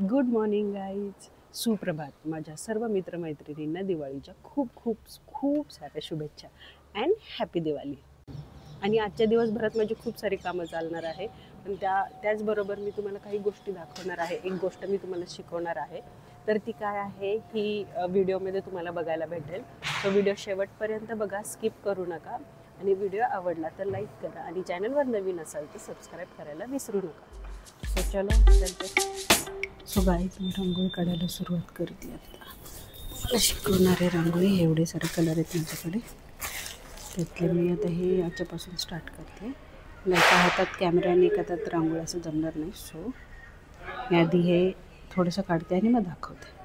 Good morning guys. सुप्रभात. माझ्या सर्व मित्रमैत्रिणींना दिवाळीच्या खूप खूप खूप साऱ्या शुभेच्छा अँड हॅपी दिवाळी. आणि आजच्या दिवसभरात माझी खूप सारी कामं चालणार आहे, पण त्याचबरोबर मी तुम्हाला काही गोष्टी दाखवणार आहे. एक गोष्ट मी तुम्हाला शिकवणार आहे, तर ती काय आहे ही व्हिडिओमध्ये तुम्हाला बघायला भेटेल. तो व्हिडिओ शेवटपर्यंत बघा, स्किप करू नका. आणि व्हिडिओ आवडला तर लाईक करा आणि चॅनलवर नवीन असाल तर सबस्क्राईब करायला विसरू नका. सो चलो चलते. सो गाईज, मी रांगोळी काढायला सुरुवात करते. आता मला शिकवणारे रांगोळी एवढे सारे कलर आहेत माझ्याकडे, त्यातले मी आता हे याच्यापासून स्टार्ट करते. नाही का हातात कॅमेरा आणि एका हातात रांगोळी असं जमणार नाही. सो मी आधी हे थोडंसं काढते आणि मग दाखवते.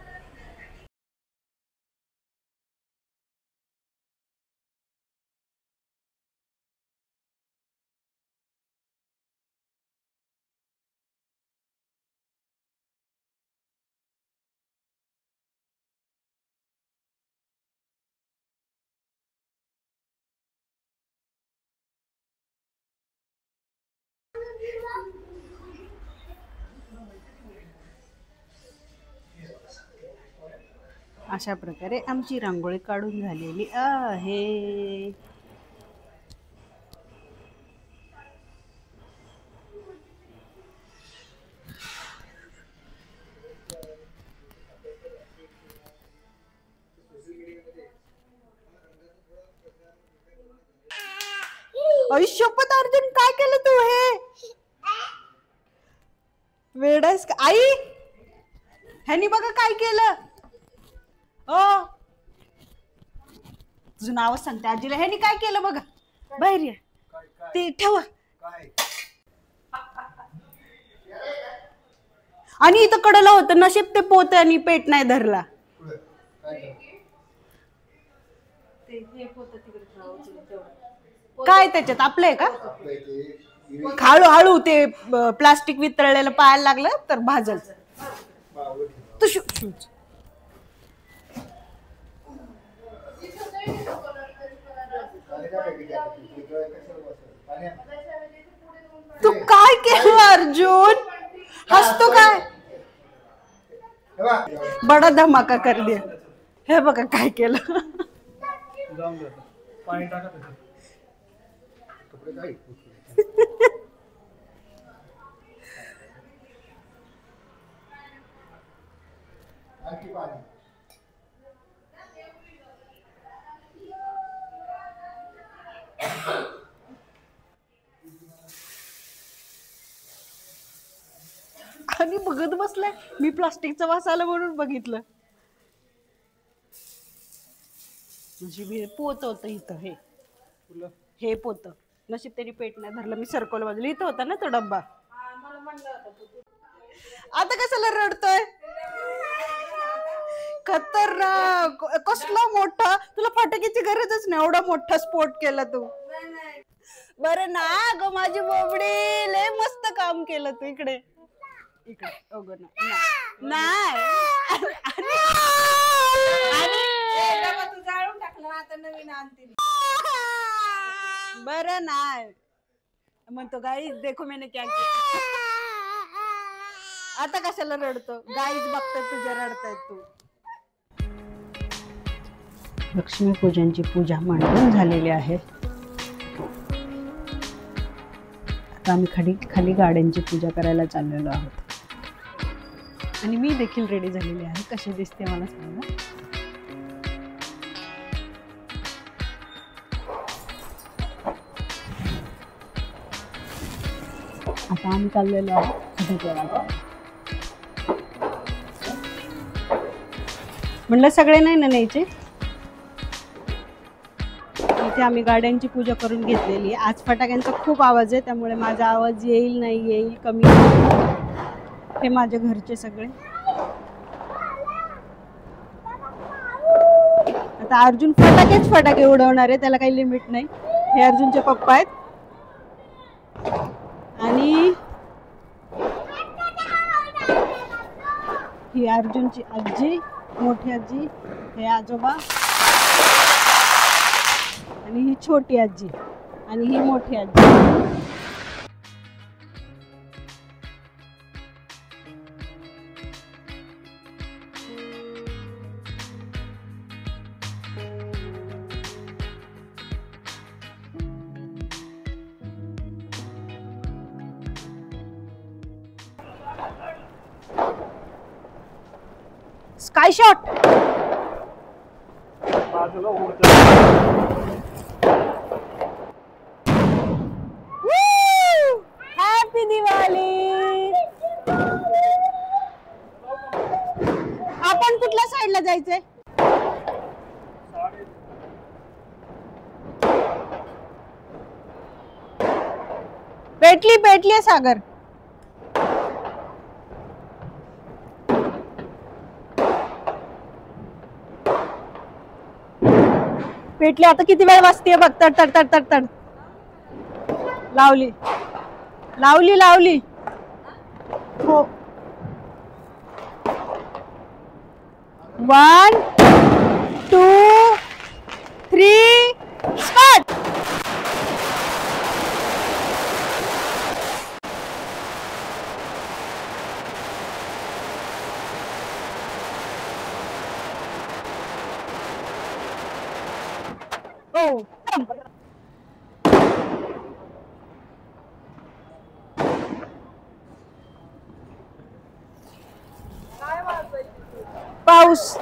अशा प्रकारे आमची रांगोळी काढून झालेली आहे. शपथ अर्जुन, काय केलं तू? हे वेडास आई, ह्यानी बघा काय केलं. ओ, तुझं नावच सांगते आजीला. ह्यानी काय केलं बघा. बाहेर या, ते ठेवा. आणि इथं कडला होतं, नशीब ते पोत आणि पेट नाही धरला. काय त्याच्यात आपलं आहे का? हळूहळू ते प्लास्टिक वितळलेलं पायाला लागलं तर भाजल. तू तू काय केलं अर्जुन? हसतो काय? बडा धमाका कर दे. हे बघा काय केलं. आणि बघत बसलाय. मी प्लास्टिकचा वास आला म्हणून बघितलं. म्हणजे पोत होतं इथं, हे पोत. नशीब तरी पेट नाही धरलं. मी सर्कल बाजूला इथं होता ना तो डब्बा. आता कशाला रडतोय? खतरनाक. कसला मोठा, तुला फटाक्याची गरजच नाही, एवढा मोठा स्फोट केला तू. बरं ना ग माझी बोबडी, लय मस्त काम केलं तू. इकडे इकडे नाही. बरं नाही म्हणतो. गाईज देखो मैंने क्या किया. आता कशाला रडतो? गाईज बघतात तुझ्या रडतायत तू. लक्ष्मीपूजनची पूजा मांडून झालेली आहे. आता आम्ही खाली गाड्यांची पूजा करायला चाललेलो आहोत. आणि मी देखील रेडी झालेली आहे. कशी दिसते मला सांगा. आता आम्ही चाललेलो आहोत. म्हणलं सगळे नाही ना न्यायचे. इथे आम्ही गाड्यांची पूजा करून घेतलेली आहे. आज फटाक्यांचा खूप आवाज आहे, त्यामुळे माझा आवाज येईल नाही येईल कमी. हे माझे घरचे सगळे. आता अर्जुन फटाके उडवणार आहे, त्याला काही लिमिट नाही. हे अर्जुनचे पप्पा आहेत आणि ही अर्जुनची आजी, मोठी आजी, हे आजोबा आणि ही छोटी आजी आणि ही मोठी आजी. Sky shot. हॅपी दिवाळी. आपण कुठल्या साईडला जायचंय? पेटली सागर. पेटली. आता किती वेळ वाजतीये बघ. तड तड तड तड तड. लावली लावली लावली. हो. 1 2 3 स्टार्ट. हो. पाऊस.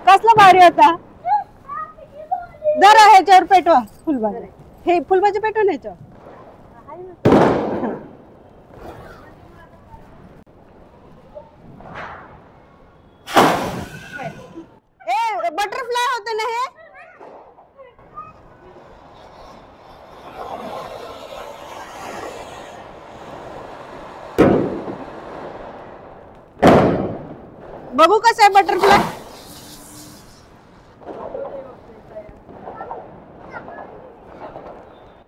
कसला भारी होता. जरा ह्याच्यावर पेटवा फुलभाजी. हे फुलभाजी पेटवून ह्याच्यावर. ए बटरफ्लाय होते ना हे. बघू कसं आहे बटरफ्लाय.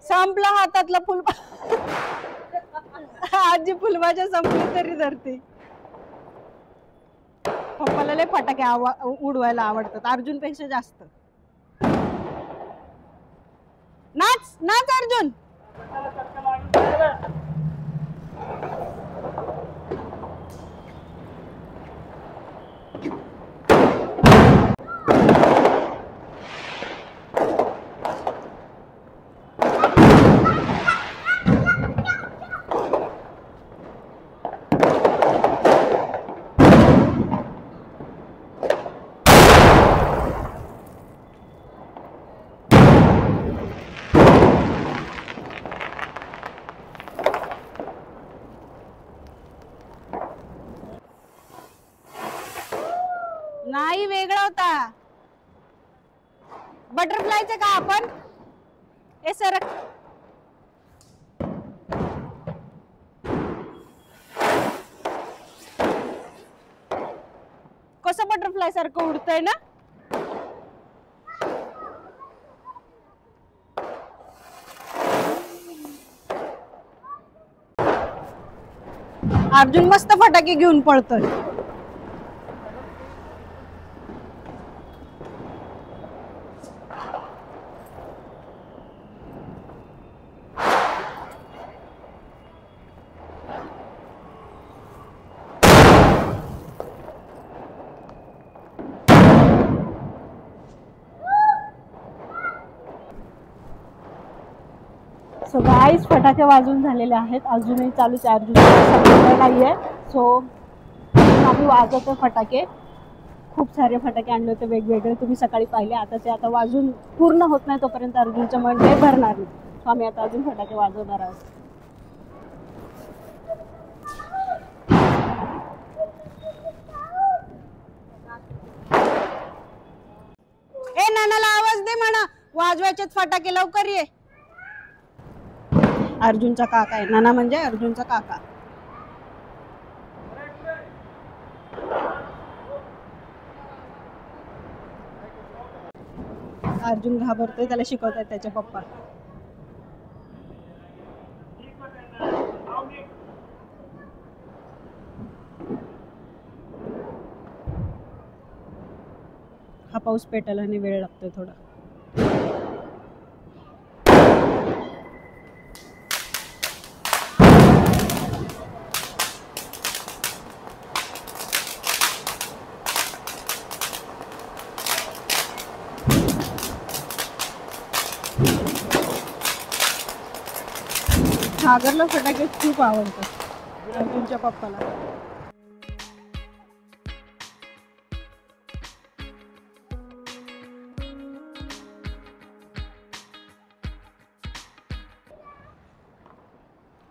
संपला हातातला फुल. आजी फुलभाज्या संपली तरी धरते. पप्पाला लय फटाके उडवायला आवडतात अर्जुन पेक्षा जास्त. नाच नाच अर्जुन. नाही वेगळा होता. बटरफ्लायचे का आपण. ए सर. कसं बटरफ्लाय सारखं उडतंय ना. अर्जुन मस्त फटाके घेऊन पळतोय. सो गाईज फटाके वाजून झालेले आहेत. अजूनही चालूच आहे. अर्जुन नाहीये. सो आम्ही वाजवतो फटाके. खूप सारे फटाके आणले होते वेगवेगळे. तुम्ही सकाळी पाहिले. आता ते आता वाजून पूर्ण होत नाही तोपर्यंत अर्जुनचं मन काही भरणार नाही. सो आम्ही आता अजून फटाके वाजवणार आहोत. ए नानाला आवाज दे म्हणा. वाजवायचेच फटाके लवकर ये. अर्जुनचा काका आहे. नाना म्हणजे अर्जुनचा काका. अर्जुन घाबरतोय. त्याला शिकवतायत त्याचे पप्पा. हा पाऊस पेटायला आणि वेळ लागतोय थोडा. सागरला फटाके खूप आवडतात, अर्जुनच्या पप्पाला.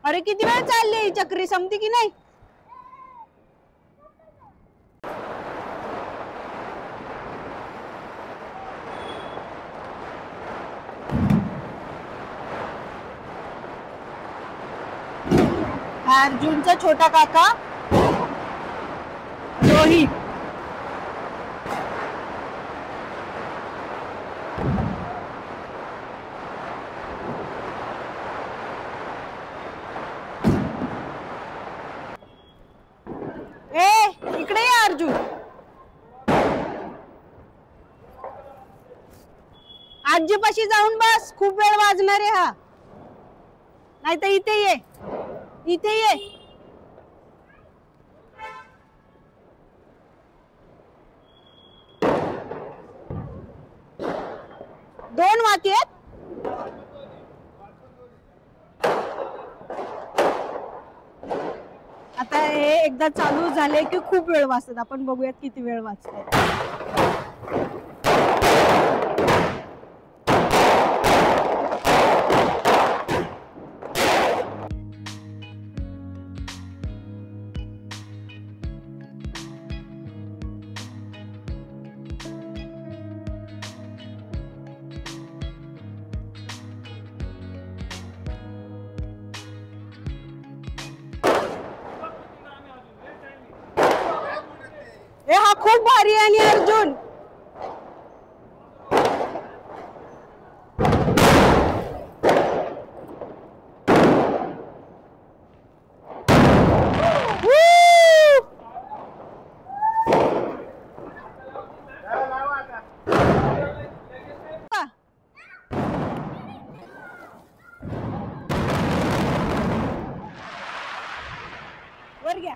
अरे किती वेळ चालली ही चक्री, संपती की नाही? अर्जुनचा छोटा काका रोहित. इकडे ये अर्जुन. आजीपाशी जाऊन बस, खूप वेळ वाजणार आहे हा. नाही तर इथे ये, इथे ये. दोन वाती आहेत. आता हे एकदा चालू झाले की खूप वेळ वाचतात. आपण बघूयात किती वेळ वाचतात. हा खूप भारी आहे आणि अर्जुन. वर घ्या.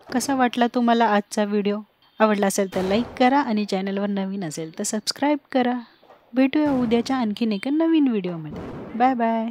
कसा वाटला तुम्हाला आजचा व्हिडिओ? आवडला असेल तर लाईक करा आणि चॅनलवर नवीन असेल तर सबस्क्राईब करा. भेटूया उद्याच्या आणखीन एका नवीन व्हिडिओमध्ये. Bye bye.